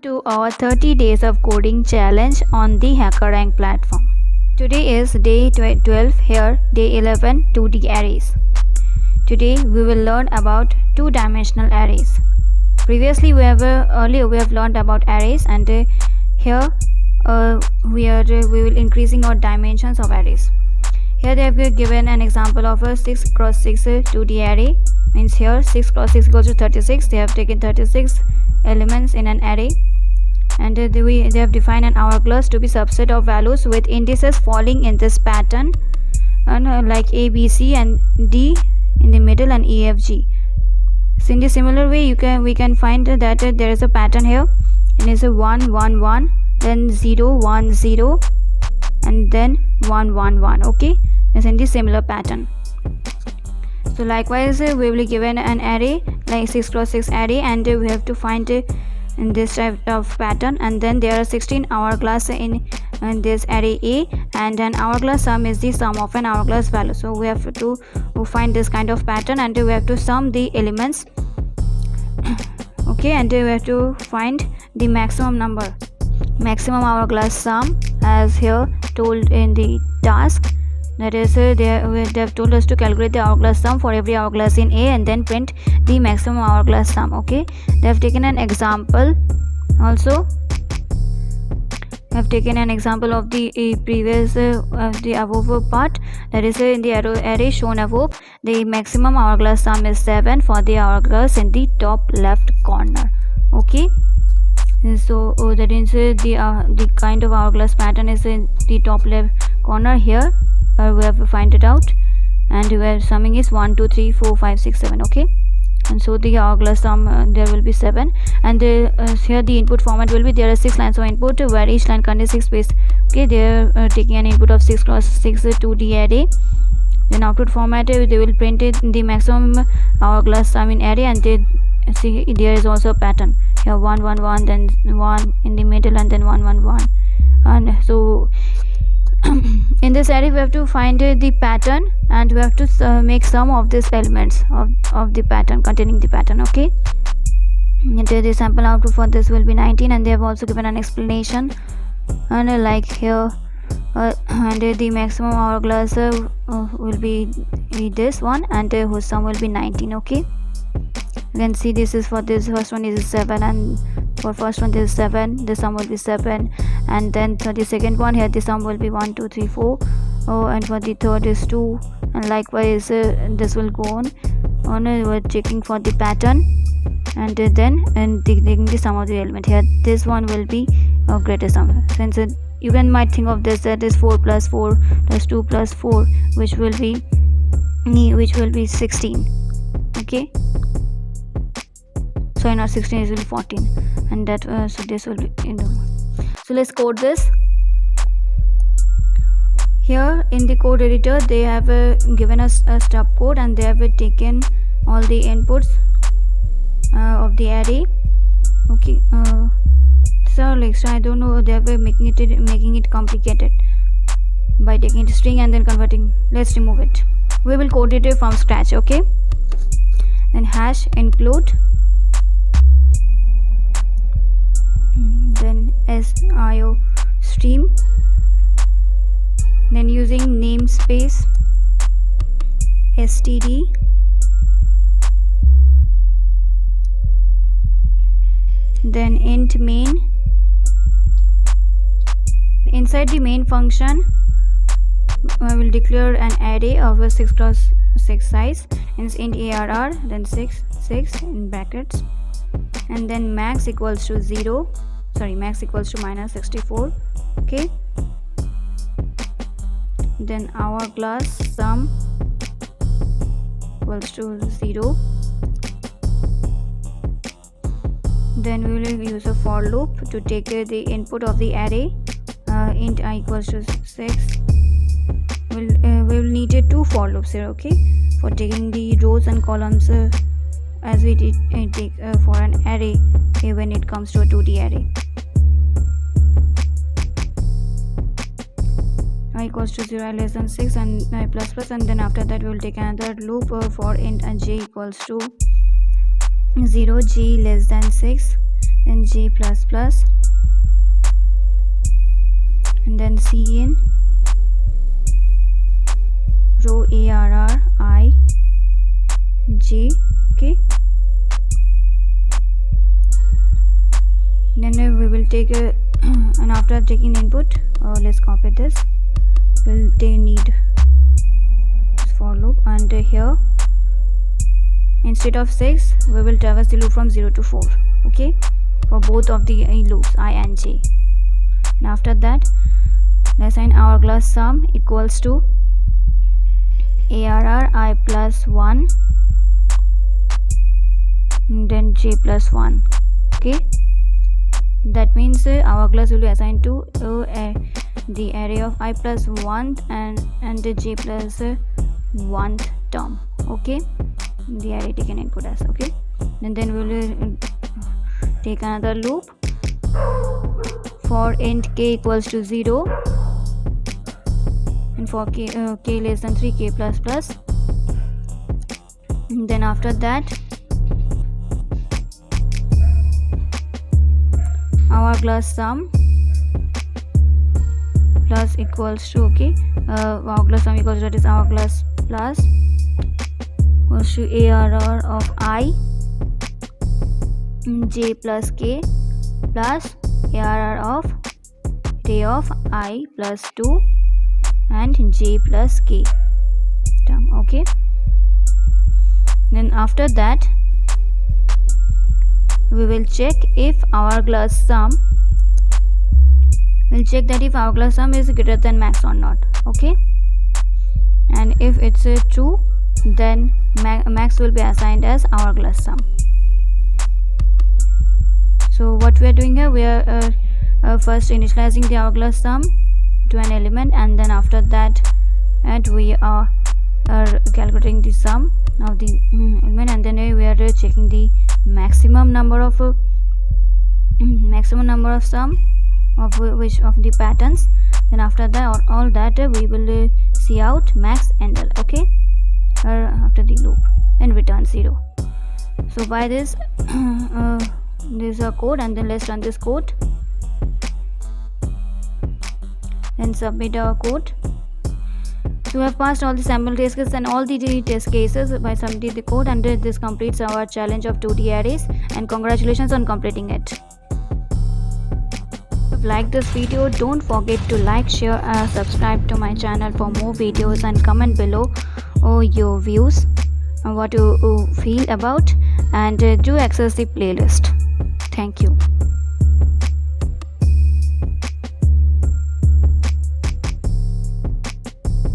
to our 30 days of coding challenge on the HackerRank platform. Today is day 12, here day 11, 2D arrays. Today we will learn about two-dimensional arrays. Previously we have learned about arrays, and here we will increasing our dimensions of arrays. Here they have given an example of a 6 cross 6 2D array. Means here 6 cross 6 equals to 36. They have taken 36 elements in an array, and they have defined an hourglass to be subset of values with indices falling in this pattern, and like A, B, C and D in the middle and E, F, G. So in the similar way we can find that there is a pattern here, and it's a 1 1 1, then 0 1 0, and then 1 1 1. Okay, it's in the similar pattern. So likewise we will be given an array like 6 cross 6 array, and we have to find in this type of pattern, and then there are 16 hourglass in this array A, and an hourglass sum is the sum of an hourglass value. So we have to find this kind of pattern, and we have to sum the elements. Okay, and we have to find the maximum hourglass sum, as here told in the task. That is, they have told us to calculate the hourglass sum for every hourglass in A and then print the maximum hourglass sum. Okay, they have taken an example also. Have taken an example of the previous the above part. That is, in the array shown above, the maximum hourglass sum is 7 for the hourglass in the top left corner. Okay, so that is the kind of hourglass pattern is in the top left corner here. We have to find it out, and where summing is 1 2 3 4 5 6 7. Okay, and so the hourglass sum there will be 7, and here the input format will be, there are 6 lines of input where each line contains 6 space. Okay, they are taking an input of 6 cross 6 2D array. Then output format they will print it in the maximum hourglass sum in array, and they see there is also a pattern here, 1 1 1, then 1 in the middle, and then 1 1 1. And so in this array we have to find the pattern, and we have to make sum of these elements of the pattern containing the pattern. Okay, and the sample output for this will be 19, and they have also given an explanation, and like here and the maximum hourglass will be this one, and whose sum will be 19. Okay, you can see this is for this first one is 7, and for first one this is 7, the sum will be 7, and then for the second one here the sum will be 1 2 3 4, and for the third is 2, and likewise this will go on we're checking for the pattern, and then taking the sum of the element. Here this one will be of greater sum, since you might think of this, that is 4 plus 4 plus 2 plus 4, which will be 16. Okay, so not 16, it will be 14, and that so this will be in the. So let's code this. Here in the code editor they have given us a stub code, and they have taken all the inputs of the array. Okay, so like, I don't know, they have making it complicated by taking the string and then converting. Let's remove it. We will code it from scratch. Okay, then hash include, then SIO stream, then using namespace std, then int main. Inside the main function I will declare an array of a 6 cross 6 size, int arr, then 6 in brackets, and then max equals to minus 64. Okay, then hourglass sum equals to 0. Then we will use a for loop to take the input of the array, int I equals to 6. We will need 2 for loops here. Okay, for taking the rows and columns as we did take for an array when it comes to a 2D array. I equals to 0 less than 6 and plus plus, and then after that we will take another loop for int and j equals to 0, j less than 6, then J++, and then C in row ARR I J. Okay, then we will take a and after taking input, let's copy this. We'll need for loop, and here instead of 6 we will traverse the loop from 0 to 4. Okay, for both of the loops I and J. And after that, let's assign hourglass sum equals to ARR I plus 1, and then J plus 1. Okay, that means hourglass will be assigned to the array of I plus 1 and the J plus 1 term. Okay, the array taken input as. Okay, and then we will take another loop for int k equals to 0, and for k less than 3, k plus plus. And then after that, hourglass sum plus equals to, okay, hourglass sum equals to, that is hourglass plus equals to ARR of I J plus k plus ARR of ray of I plus 2 and J plus k term. Okay, then after that we will check if hourglass sum, we'll check that if hourglass sum is greater than max or not. Okay, and if it's true, then max will be assigned as hourglass sum. So what we are doing here, we are first initializing the hourglass sum to an element, and then after that we are calculating the sum of the element, and then we are checking the maximum number of sum of which of the patterns. Then after that, all that we will see out max endl. Okay, after the loop, and return 0. So by this this is a code, and then let's run this code and submit our code. So we have passed all the sample test cases and all the test cases by submitting the code, and this completes our challenge of 2D arrays, and congratulations on completing it. If you like this video, don't forget to like, share and subscribe to my channel for more videos, and comment below your views and what you feel about, and do access the playlist. Thank you.